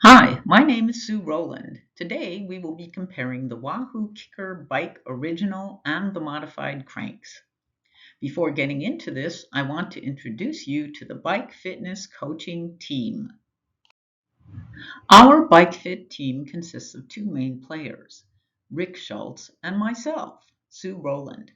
Hi, my name is Sue Rowland. Today we will be comparing the WAHOO KICKR Bike Original and the Modified Cranks. Before getting into this, I want to introduce you to the Bike Fitness Coaching Team. Our Bike Fit team consists of two main players, Rick Schultz and myself, Sue Rowland.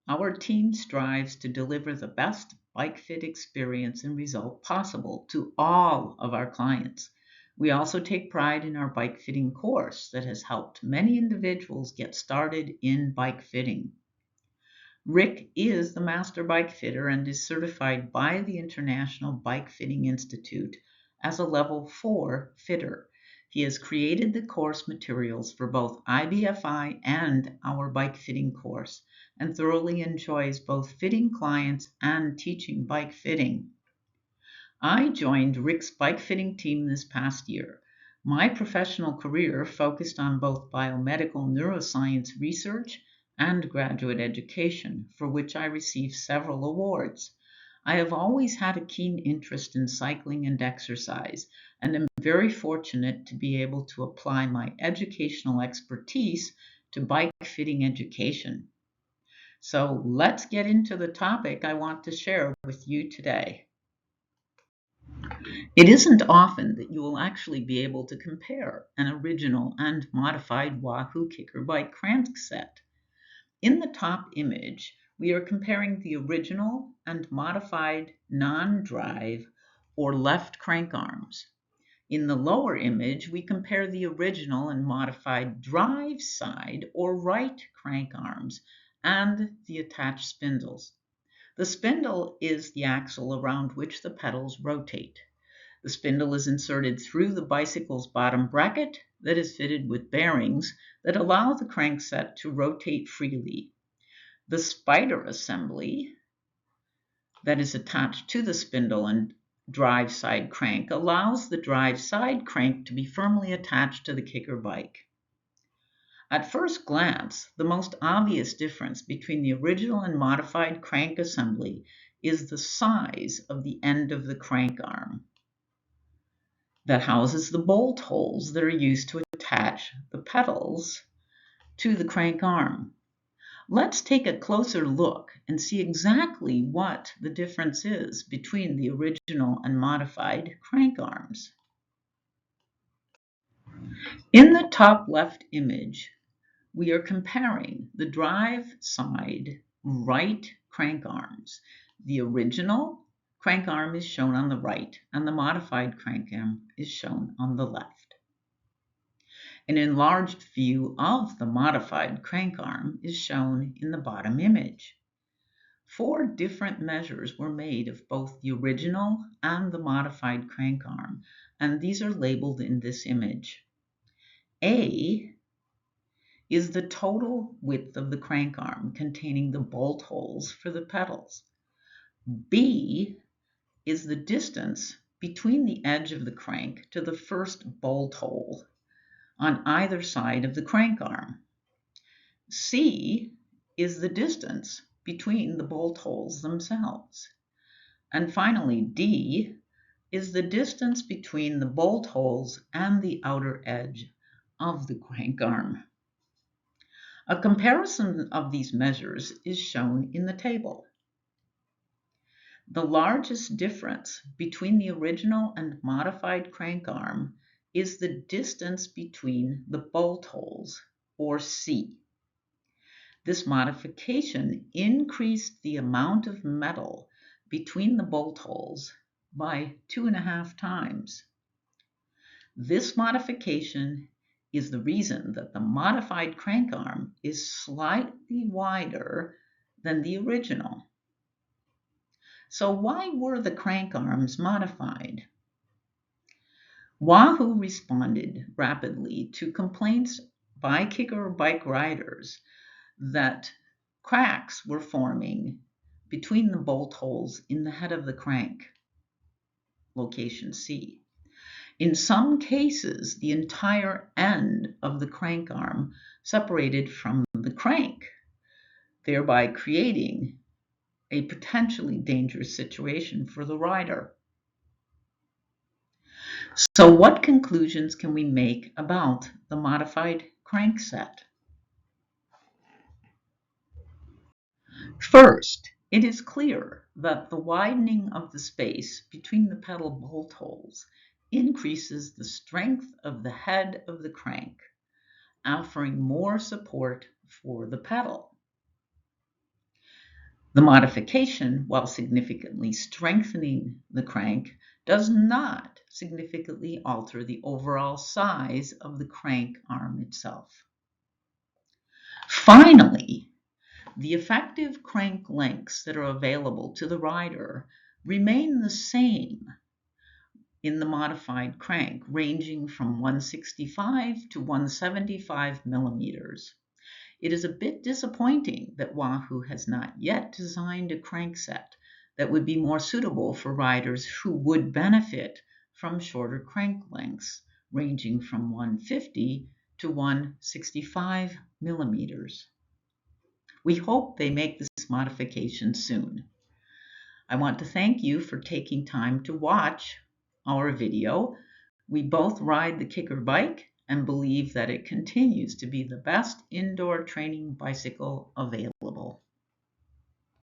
Our team strives to deliver the best bike fit experience and result possible to all of our clients. We also take pride in our bike fitting course that has helped many individuals get started in bike fitting. Rick is the master bike fitter and is certified by the International Bike Fitting Institute as a level 4 fitter. He has created the course materials for both IBFI and our bike fitting course and thoroughly enjoys both fitting clients and teaching bike fitting. I joined Rick's bike fitting team this past year. My professional career focused on both biomedical neuroscience research and graduate education, for which I received several awards. I have always had a keen interest in cycling and exercise, and am very fortunate to be able to apply my educational expertise to bike fitting education. So let's get into the topic I want to share with you today. It isn't often that you will actually be able to compare an original and modified WAHOO KICKR Bike Cranks set. In the top image, we are comparing the original and modified non-drive or left crank arms. In the lower image, we compare the original and modified drive side or right crank arms and the attached spindles. The spindle is the axle around which the pedals rotate. The spindle is inserted through the bicycle's bottom bracket that is fitted with bearings that allow the crankset to rotate freely. The spider assembly that is attached to the spindle and drive side crank allows the drive side crank to be firmly attached to the kicker bike. At first glance, the most obvious difference between the original and modified crank assembly is the size of the end of the crank arm that houses the bolt holes that are used to attach the pedals to the crank arm. Let's take a closer look and see exactly what the difference is between the original and modified crank arms. In the top left image, we are comparing the drive side right crank arms. The original crank arm is shown on the right and the modified crank arm is shown on the left. An enlarged view of the modified crank arm is shown in the bottom image. 4 different measures were made of both the original and the modified crank arm, and these are labeled in this image. A is the total width of the crank arm containing the bolt holes for the pedals. B is the distance between the edge of the crank to the first bolt hole on either side of the crank arm. C is the distance between the bolt holes themselves. And finally, D is the distance between the bolt holes and the outer edge of the crank arm. A comparison of these measures is shown in the table. The largest difference between the original and modified crank arm is the distance between the bolt holes, or C. This modification increased the amount of metal between the bolt holes by 2.5 times. This modification is the reason that the modified crank arm is slightly wider than the original. So why were the crank arms modified? WAHOO responded rapidly to complaints by kicker bike riders that cracks were forming between the bolt holes in the head of the crank, location C. In some cases, the entire end of the crank arm separated from the crank, thereby creating a potentially dangerous situation for the rider. So what conclusions can we make about the modified crank set? First, it is clear that the widening of the space between the pedal bolt holes increases the strength of the head of the crank, offering more support for the pedal. The modification, while significantly strengthening the crank, does not significantly alter the overall size of the crank arm itself. Finally, the effective crank lengths that are available to the rider remain the same in the modified crank, ranging from 165 to 175 millimeters. It is a bit disappointing that Wahoo has not yet designed a crank set that would be more suitable for riders who would benefit from shorter crank lengths, ranging from 150 to 165 millimeters. We hope they make this modification soon. I want to thank you for taking time to watch our video. We both ride the Kicker bike and believe that it continues to be the best indoor training bicycle available.